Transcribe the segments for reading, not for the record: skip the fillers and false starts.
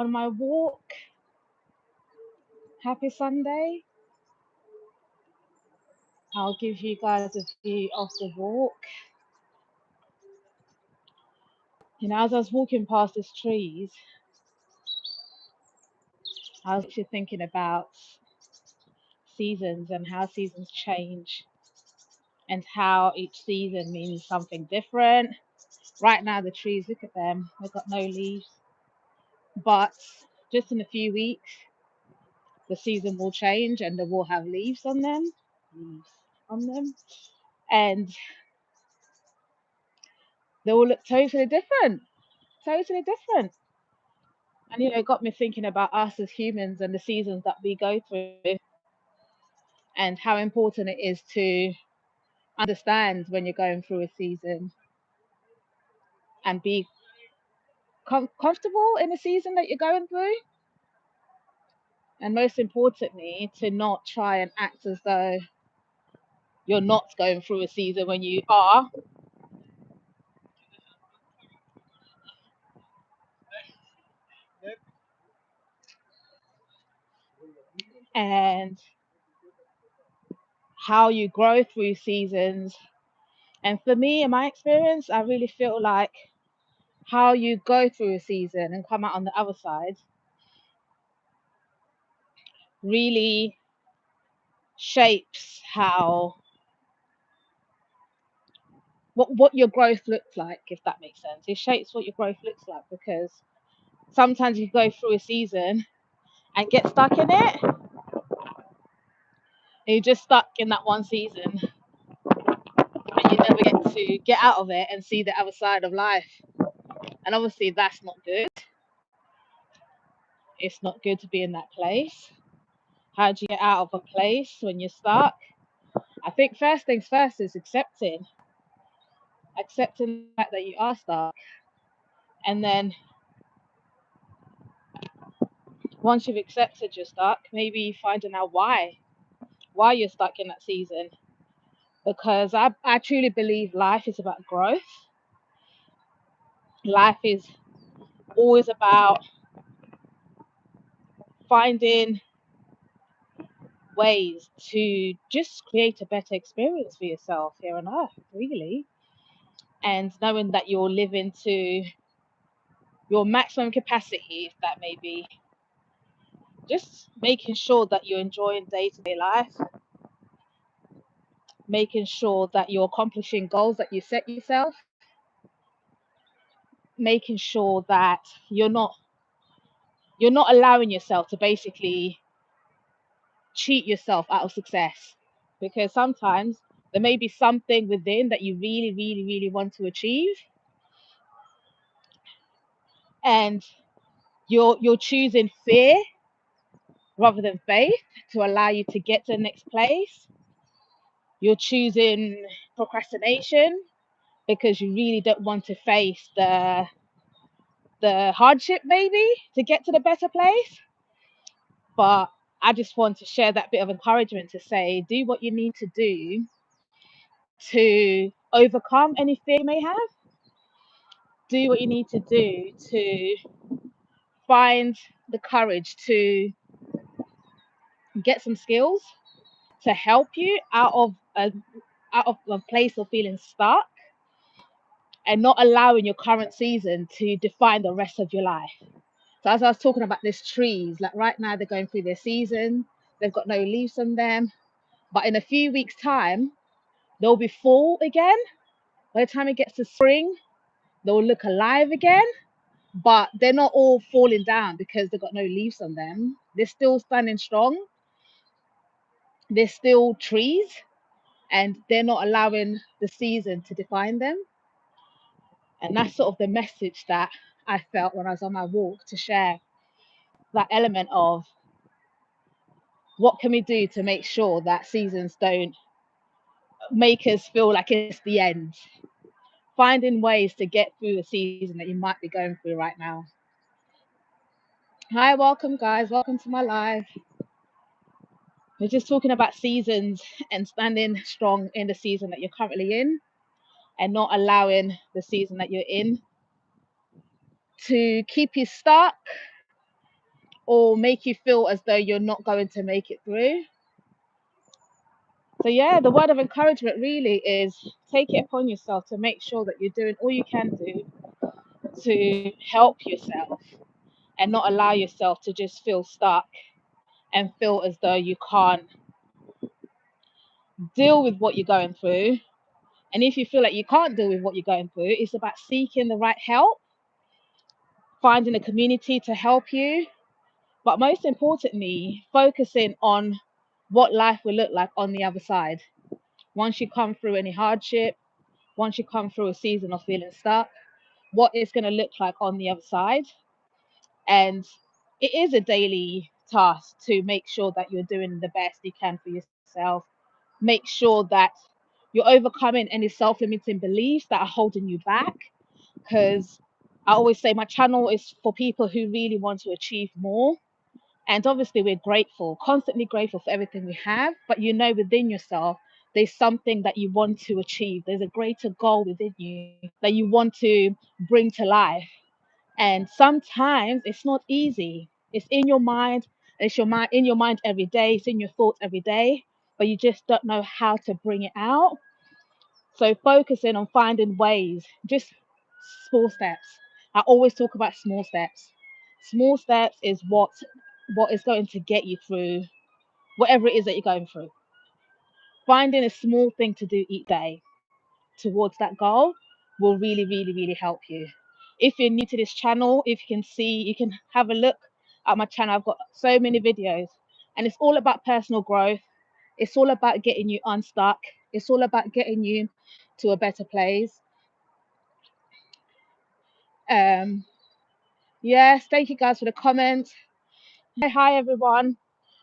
on my walk. Happy Sunday. I'll give you guys a view of the walk. As I was walking past these trees, I was actually thinking about seasons and how seasons change and how each season means something different. Right now, the trees, look at them, they've got no leaves. But just in a few weeks, the season will change and they will have leaves on them. Leaves on them. And they will look totally different. Totally different. And it got me thinking about us as humans and the seasons that we go through and how important it is to understand when you're going through a season and be comfortable in the season that you're going through. And most importantly, to not try and act as though you're not going through a season when you are. And how you grow through seasons. And for me, in my experience, I really feel like how you go through a season and come out on the other side really shapes how what your growth looks like, if that makes sense. It shapes what your growth looks like because sometimes you go through a season and get stuck in it, and you're just stuck in that one season and you never get to get out of it and see the other side of life. And obviously that's not good. It's not good to be in that place. How do you get out of a place when you're stuck? I think first things first is accepting the fact that you are stuck, and then once you've accepted you're stuck, maybe finding out why you're stuck in that season. Because I truly believe life is about growth. Life is always about finding ways to just create a better experience for yourself here on earth, really. And knowing that you're living to your maximum capacity, if that may be, just making sure that you're enjoying day-to-day life, making sure that you're accomplishing goals that you set yourself, making sure that you're not allowing yourself to basically cheat yourself out of success, because sometimes there may be something within that you really really really want to achieve, and you're choosing fear rather than faith to allow you to get to the next place. You're choosing procrastination because you really don't want to face the hardship maybe to get to the better place. But I just want to share that bit of encouragement to say, do what you need to do to overcome any fear you may have. Do what you need to do to find the courage to get some skills to help you out of a place of feeling stuck and not allowing your current season to define the rest of your life. So as I was talking about these trees, like right now they're going through their season, they've got no leaves on them, but in a few weeks' time they'll be full again. By the time it gets to spring, they'll look alive again, but they're not all falling down because they've got no leaves on them. They're still standing strong. They're still trees, and they're not allowing the season to define them. And that's sort of the message that I felt when I was on my walk, to share that element of what can we do to make sure that seasons don't make us feel like it's the end. Finding ways to get through a season that you might be going through right now. Hi, welcome guys, welcome to my live. We're just talking about seasons and standing strong in the season that you're currently in and not allowing the season that you're in to keep you stuck or make you feel as though you're not going to make it through. So yeah, the word of encouragement really is take it upon yourself to make sure that you're doing all you can do to help yourself and not allow yourself to just feel stuck and feel as though you can't deal with what you're going through. And if you feel like you can't deal with what you're going through, it's about seeking the right help, finding a community to help you, but most importantly, focusing on what life will look like on the other side. Once you come through any hardship, once you come through a season of feeling stuck, what it's going to look like on the other side. And it is a daily task to make sure that you're doing the best you can for yourself. Make sure that you're overcoming any self-limiting beliefs that are holding you back. Because I always say my channel is for people who really want to achieve more. And obviously, we're grateful, constantly grateful for everything we have. But you know, within yourself, there's something that you want to achieve. There's a greater goal within you that you want to bring to life. And sometimes it's not easy. It's in your mind. It's your mind in your mind every day. It's in your thoughts every day, but you just don't know how to bring it out. So focusing on finding ways, just small steps. I always talk about small steps. Small steps is what is going to get you through whatever it is that you're going through. Finding a small thing to do each day towards that goal will really, really, really help you. If you're new to this channel, if you can see, you can have a look at my channel. I've got so many videos, and it's all about personal growth. It's all about getting you unstuck. It's all about getting you to a better place. Um, yes, thank you guys for the comments. Hi everyone.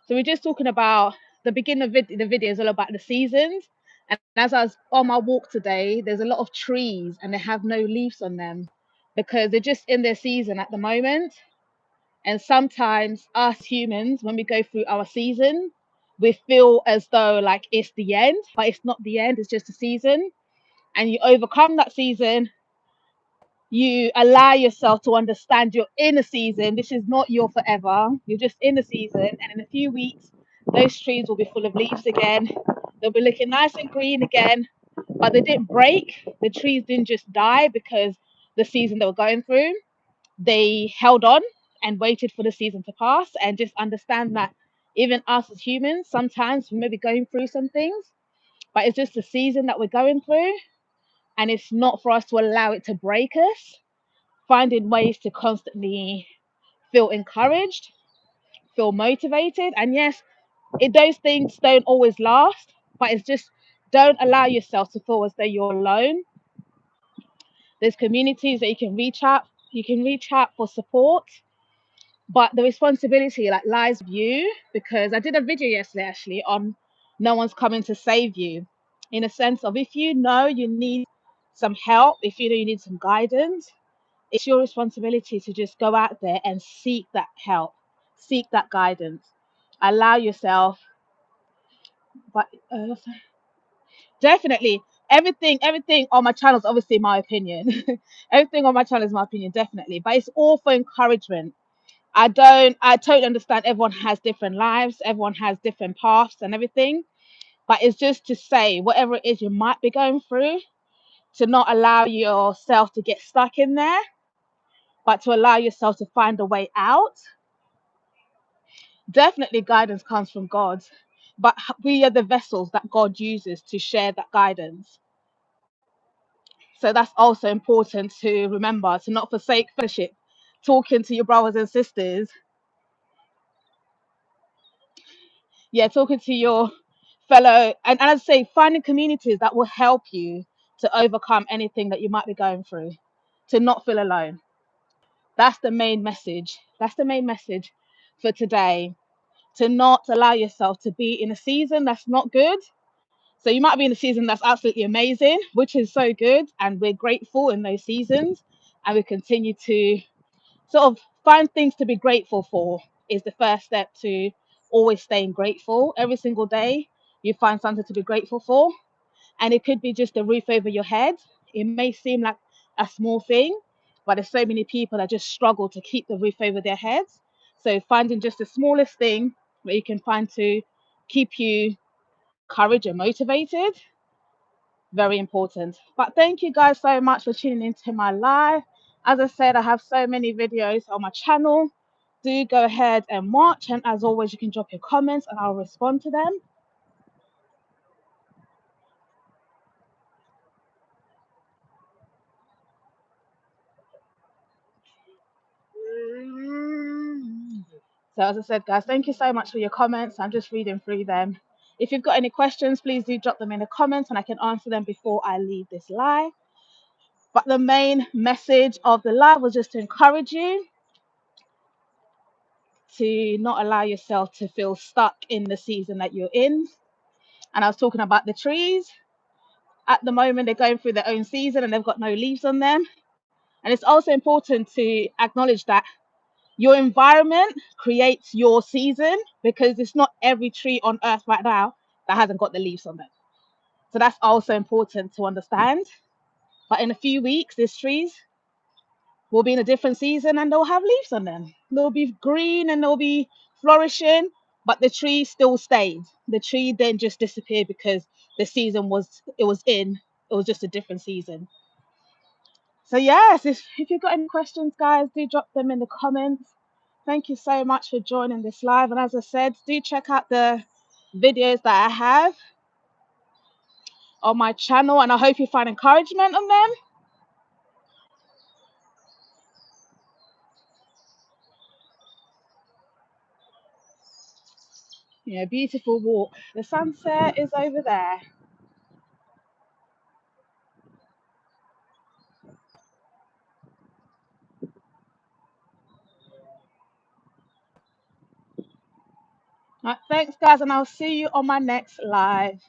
So we're just talking about the beginning of the video is all about the seasons. And as I was on my walk today, there's a lot of trees and they have no leaves on them because they're just in their season at the moment. And sometimes us humans, when we go through our season, we feel as though like it's the end, but it's not the end, it's just a season. And you overcome that season, you allow yourself to understand you're in a season. This is not your forever. You're just in a season, and in a few weeks, those trees will be full of leaves again. They'll be looking nice and green again, but they didn't break. The trees didn't just die because the season they were going through. They held on and waited for the season to pass, and just understand that even us as humans, sometimes we may be going through some things, but it's just the season that we're going through, and it's not for us to allow it to break us. Finding ways to constantly feel encouraged, feel motivated. And yes, those things don't always last, but it's just don't allow yourself to feel as though you're alone. There's communities that you can reach out. You can reach out for support, but the responsibility like lies with you, because I did a video yesterday actually on no one's coming to save you, in a sense of if you know you need some help, if you know you need some guidance, it's your responsibility to just go out there and seek that help, seek that guidance, allow yourself. But definitely, everything on my channel is obviously my opinion. Everything on my channel is my opinion, definitely, but it's all for encouragement. I totally understand everyone has different lives, everyone has different paths and everything, but it's just to say whatever it is you might be going through, to not allow yourself to get stuck in there, but to allow yourself to find a way out. Definitely guidance comes from God, but we are the vessels that God uses to share that guidance. So that's also important to remember, to not forsake fellowship, talking to your brothers and sisters. Yeah, talking to your fellow, and as I say, finding communities that will help you to overcome anything that you might be going through, to not feel alone. That's the main message. That's the main message for today. To not allow yourself to be in a season that's not good. So you might be in a season that's absolutely amazing, which is so good, and we're grateful in those seasons, and we continue to sort of find things to be grateful for. Is the first step to always staying grateful. Every single day you find something to be grateful for, and it could be just a roof over your head. It may seem like a small thing, but there's so many people that just struggle to keep the roof over their heads. So finding just the smallest thing that you can find to keep you courage and motivated, very important. But thank you guys so much for tuning into my live. As I said, I have so many videos on my channel. Do go ahead and watch, and as always, you can drop your comments and I'll respond to them. So as I said, guys, thank you so much for your comments. I'm just reading through them. If you've got any questions, please do drop them in the comments and I can answer them before I leave this live. But the main message of the live was just to encourage you to not allow yourself to feel stuck in the season that you're in. And I was talking about the trees. At the moment, they're going through their own season and they've got no leaves on them. And it's also important to acknowledge that your environment creates your season, because it's not every tree on earth right now that hasn't got the leaves on them. So that's also important to understand. But in a few weeks, these trees will be in a different season and they'll have leaves on them. They'll be green and they'll be flourishing, but the tree still stayed. The tree then just disappeared because the season was in. It was just a different season. So yes, if you've got any questions, guys, do drop them in the comments. Thank you so much for joining this live. And as I said, do check out the videos that I have on my channel, and I hope you find encouragement on them. Yeah, beautiful walk. The sunset is over there. Right, thanks, guys, and I'll see you on my next live.